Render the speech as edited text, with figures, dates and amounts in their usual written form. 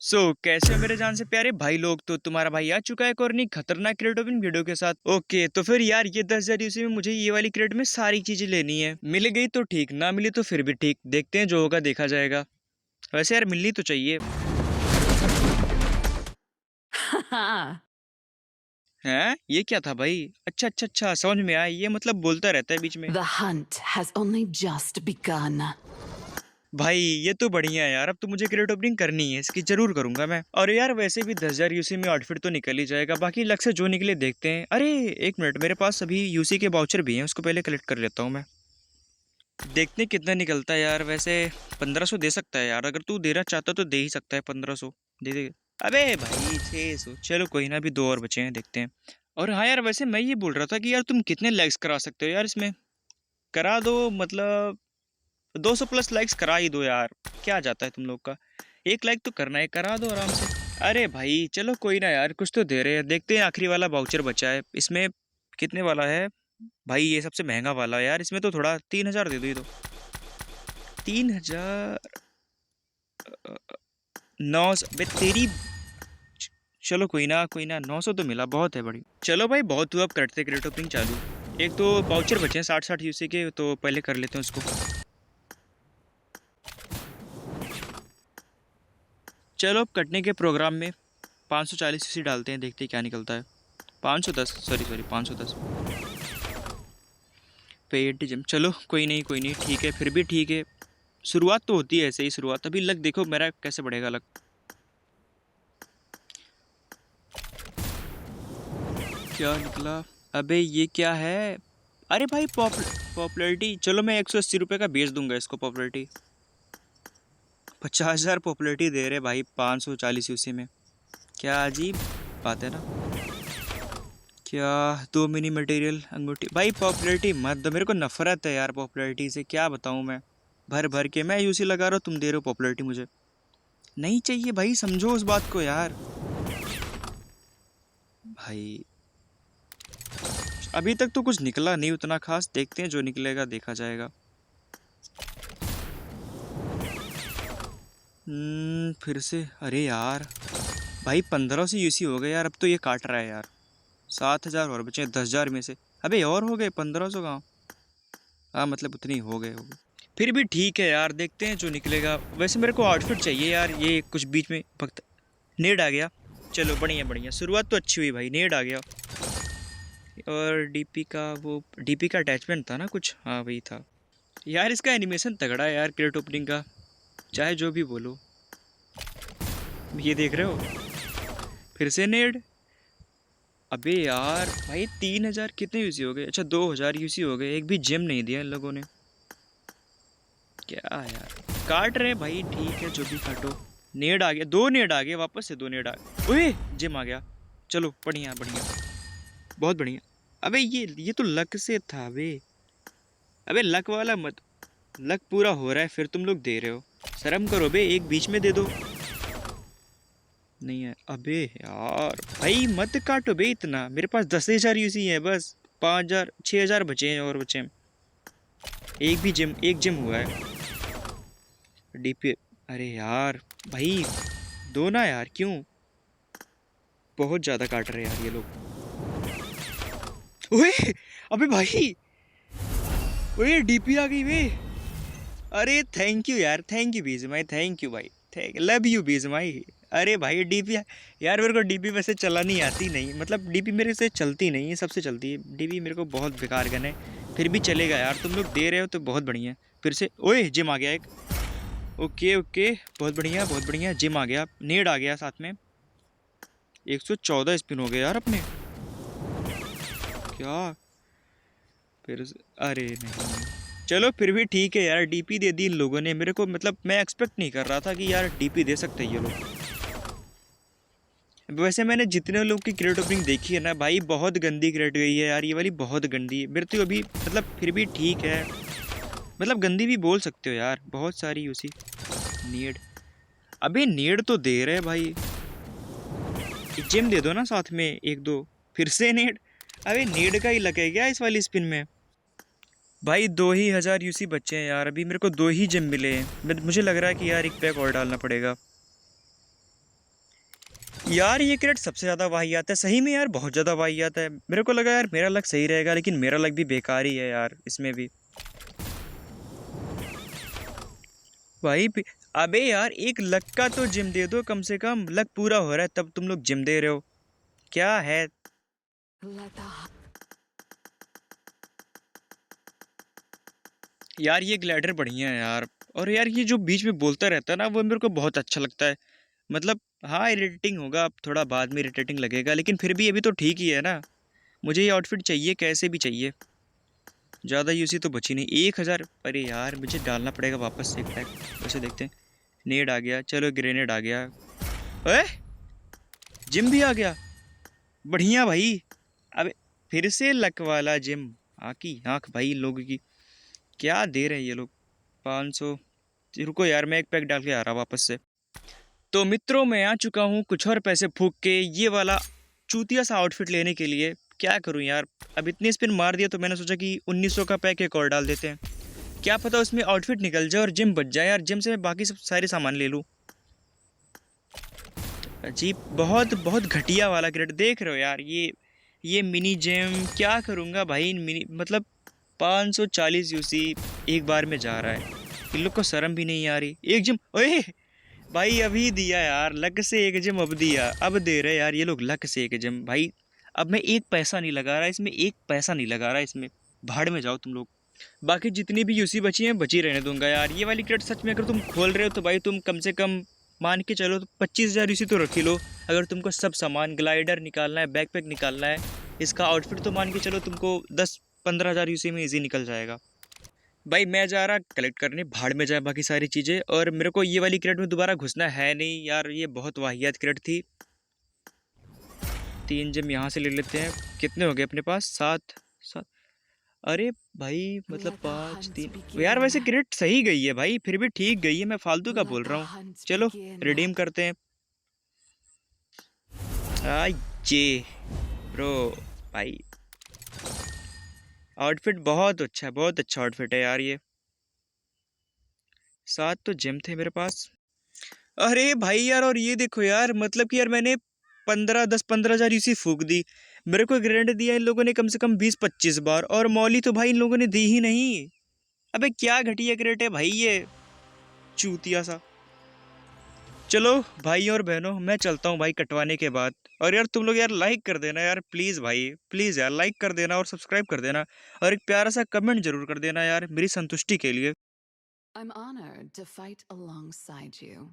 कैसे हो मेरे जान से प्यारे भाई लोग। तो तुम्हारा भाई आ चुका है एक और नई खतरनाक क्रेट ओपन वीडियो के साथ। ओके तो फिर यार ये 10,000 यूसी में मुझे ये वाली क्रेट में सारी चीजें लेनी है। मिल गई तो ठीक, ना मिली तो फिर भी ठीक, देखते हैं जो होगा देखा जाएगा। वैसे यार मिलनी तो चाहिए। हैं ये क्या था भाई? अच्छा अच्छा अच्छा, समझ में आया, ये मतलब बोलता रहता है बीच में। The hunt has only just begun. भाई ये तो बढ़िया है यार, अब तो मुझे क्रेट ओपनिंग करनी है, इसकी जरूर करूंगा मैं। और यार वैसे भी 10,000 यूसी में आउटफिट तो निकल ही जाएगा, बाकी लक से जो निकले देखते हैं। अरे एक मिनट, मेरे पास अभी यूसी के वाउचर भी हैं, उसको पहले कलेक्ट कर लेता हूँ मैं। देखते हैं कितना निकलता है यार। वैसे 1500 दे सकता है यार, अगर तू देना चाहता तो दे ही सकता है 1500। दे दे। अबे भाई 600, चलो कोई ना, अभी दो और बचे हैं, देखते हैं। और हाँ यार, वैसे मैं ये बोल रहा था कि यार तुम कितने लाइक्स करा सकते हो यार इसमें? करा दो मतलब 200 प्लस लाइक्स करा ही दो यार। क्या जाता है तुम लोग का, एक लाइक तो करना है, करा दो आराम से। अरे भाई चलो कोई ना यार, कुछ तो दे रहे हैं, देखते हैं। आखिरी वाला वाउचर बचा है इसमें। कितने वाला है भाई? ये सबसे महंगा वाला है यार, इसमें तो थोड़ा 3,000 दे दो ये तो। 3,000 900 बे तेरी। चलो कोई ना 900 तो मिला, बहुत है बड़ी। चलो भाई बहुत हुआ, अब करते क्रेट ओपनिंग चालू। एक तो वाउचर बचे हैं 60-60 यूसी के, तो पहले कर लेते हैं उसको। चलो अब कटने के प्रोग्राम में 540 यूसी डालते हैं, देखते हैं क्या निकलता है। 510, सॉरी सॉरी 510। पेड जिम, चलो कोई नहीं ठीक है, फिर भी ठीक है। शुरुआत तो होती है ऐसे ही, शुरुआत। अभी लक देखो मेरा कैसे बढ़ेगा लक। क्या निकला? अबे ये क्या है? अरे भाई पॉपुलैरिटी, चलो मैं 180 रुपये का बेच दूंगा इसको। पॉपुलैरिटी 50,000 पॉपुलैरिटी दे रहे भाई 540 यूसी में। क्या अजीब बात है ना। क्या? दो मिनी मटेरियल अंगूठी। भाई पॉपुलैरिटी मत दो, मेरे को नफरत है यार पॉपुलैरिटी से, क्या बताऊँ मैं। भर भर के मैं यूसी लगा रहा हूँ, तुम दे रहे हो पॉपुलैरिटी मुझे। नहीं चाहिए भाई, समझो उस बात को यार। भाई अभी तक तो कुछ निकला नहीं उतना खास, देखते हैं जो निकलेगा देखा जाएगा। फिर से अरे यार भाई 1500 यूसी हो गए यार, अब तो ये काट रहा है यार। 7,000 और बचे 10,000 में से। अबे और हो गए 1500 कहाँ? हाँ मतलब उतनी हो गए। फिर भी ठीक है यार, देखते हैं जो निकलेगा। वैसे मेरे को आउटफिट चाहिए यार, ये कुछ बीच में वक्त नेड आ गया। चलो बढ़िया बढ़िया, शुरुआत तो अच्छी हुई भाई, नेड आ गया। और डीपी का वो डीपी का अटैचमेंट था ना कुछ, हाँ वही था। यार इसका एनिमेशन तगड़ा है यार क्रेट ओपनिंग का, चाहे जो भी बोलो। ये देख रहे हो, फिर से नेड। अबे यार भाई 3,000 कितने यूसी हो गए? अच्छा 2,000 यूसी हो गए, एक भी जेम नहीं दिया इन लोगों ने। क्या यार, काट रहे हैं भाई, ठीक है जो भी काटो। नेड आ गया, दो नेड आ गए, वापस से दो नेड आ गए। ओए जिम आ गया। चलो बढ़िया बढ़िया, बहुत बढ़िया। अबे ये तो लक से था अबे। अबे लक वाला मत। लक पूरा हो रहा है फिर तुम लोग दे रहे हो, शर्म करो बे, एक बीच में दे दो। नहीं है अबे यार, भाई मत काटो बे इतना, मेरे पास 10,000 यूसी है बस। 5,000 6,000 बचे हैं और बचे हैं। एक जिम हुआ है डीपी। अरे यार भाई दो ना यार, क्यों? बहुत ज्यादा काट रहे हैं यार ये लोग। ओए अबे भाई, ओए डीपी आ गई वे। अरे थैंक यू यार, थैंक यू बीजमाई, थैंक यू भाई, थैंक लव यू बीजमाई। अरे भाई डीपी यार, मेरे को डीपी वैसे चलानी आती नहीं, मतलब डीपी मेरे से चलती नहीं है, सबसे चलती है डीपी, मेरे को बहुत बेकार गन है। फिर भी चलेगा यार, तुम लोग दे रहे हो तो बहुत बढ़िया। फिर से ओए जिम आ गया एक। ओके ओके, बहुत बढ़िया बहुत बढ़िया, जिम आ गया, नेड आ गया साथ में। 114 स्पिन हो गए यार अपने। क्या? फिर अरे नहीं, चलो फिर भी ठीक है यार, डीपी दे दी इन लोगों ने मेरे को, मतलब मैं एक्सपेक्ट नहीं कर रहा था कि यार डीपी दे सकते हैं ये लोग। वैसे मैंने जितने लोग की क्रेट ओपनिंग देखी है ना भाई, बहुत गंदी क्रेट गई है यार, ये वाली बहुत गंदी है मेरे तो अभी, मतलब फिर भी ठीक है। मतलब गंदी भी बोल सकते हो यार, बहुत सारी उसी। नीड, अबे नीड तो दे रहे भाई, जिम दे दो ना साथ में एक दो। फिर से नीड। अबे नीड का ही लगे क्या इस वाली स्पिन में? भाई 2,000 यूसी बच्चे हैं यार, अभी मेरे को दो ही जिम मिले हैं, मुझे लग रहा है कि यार एक पैक और डालना पड़ेगा। यार ये क्रेट सबसे ज़्यादा वाहियात है सही में यार, बहुत ज़्यादा वाहियात है। मेरे को लगा यार मेरा लक सही रहेगा, लेकिन मेरा लक भी बेकार ही है यार इसमें भी। भाई अबे यार एक लक का तो जिम दे दो कम से कम, लक पूरा हो रहा है तब तुम लोग जिम दे रहे हो, क्या है। Let the यार ये ग्लाइडर बढ़िया है यार। और यार ये जो बीच में बोलता रहता है ना, वो मेरे को बहुत अच्छा लगता है। मतलब हाँ इरिटेटिंग होगा, अब थोड़ा बाद में इरिटेटिंग लगेगा, लेकिन फिर भी अभी तो ठीक ही है ना। मुझे ये आउटफिट चाहिए कैसे भी चाहिए। ज़्यादा यूसी तो बची नहीं, 1,000। अरे यार मुझे डालना पड़ेगा वापस से एक पैक। वैसे देखते हैं। नेड आ गया, चलो ग्रेनेड आ गया। ए जिम भी आ गया, बढ़िया भाई। अब फिर से लक वाला जिम। आँख ही आँख भाई इन लोगों की। क्या दे रहे हैं ये लोग। 500। रुको यार मैं एक पैक डाल के आ रहा वापस से। तो मित्रों मैं आ चुका हूँ कुछ और पैसे फूक के ये वाला चूतिया सा आउटफिट लेने के लिए। क्या करूँ यार, अब इतने स्पिन मार दिया तो मैंने सोचा कि 1900 का पैक एक और डाल देते हैं। क्या पता उसमें आउटफिट निकल जाए और जिम बच जाए यार, जिम से मैं बाकी सब सारे सामान ले लूँ। अजीब, बहुत बहुत घटिया वाला ग्रेड देख रहे हो यार। ये मिनी जिम क्या करूँगा भाई, मिनी मतलब 540 यूसी एक बार में जा रहा है। इन लोग को शर्म भी नहीं आ रही। एक जिम ओए भाई अभी दिया यार, लक से एक जिम अब दिया, अब दे रहे यार ये लोग लक से एक जिम भाई। अब मैं एक पैसा नहीं लगा रहा इसमें, एक पैसा नहीं लगा रहा इसमें। भाड़ में जाओ तुम लोग। बाकी जितनी भी यूसी बची हैं बची रहने दूंगा यार। ये वाली क्रेट सच में अगर तुम खोल रहे हो तो भाई तुम कम से कम मान के चलो तो 25,000 यूसी तो रख ही लो। अगर तुमको सब सामान ग्लाइडर निकालना है, बैकपैक निकालना है, इसका आउटफिट तो मान के चलो तुमको 10-15,000 यूसी में इजी निकल जाएगा। भाई मैं जा रहा कलेक्ट करने, भाड़ में जाए बाकी सारी चीज़ें। और मेरे को ये वाली क्रेट में दोबारा घुसना है नहीं यार, ये बहुत वाहियात क्रेट थी। 3 जिम यहाँ से ले लेते हैं। कितने हो गए अपने पास, 7 7। अरे भाई मतलब let the 5 hunt 3 यार, begin. वैसे क्रेट सही गई है भाई, फिर भी ठीक गई है, मैं फालतू का Let बोल the रहा हूँ। hunt चलो begin. रिडीम करते हैं। आ ये ब्रो भाई, आउटफिट बहुत अच्छा है, बहुत अच्छा आउटफिट है यार ये। 7 तो जिम थे मेरे पास। अरे भाई यार, और ये देखो यार, मतलब कि यार मैंने 15-10-15,000 इसी फूक दी। मेरे को ग्रेनेड दिया इन लोगों ने कम से कम 20-25 बार, और मौली तो भाई इन लोगों ने दी ही नहीं। अबे क्या घटिया क्रेट है भाई ये, चूतिया सा। चलो भाई और बहनों मैं चलता हूँ भाई कटवाने के बाद। और यार तुम लोग यार लाइक कर देना यार प्लीज़ भाई, प्लीज़ यार लाइक कर देना और सब्सक्राइब कर देना। और एक प्यारा सा कमेंट जरूर कर देना यार मेरी संतुष्टि के लिए। I'm honored to fight alongside you.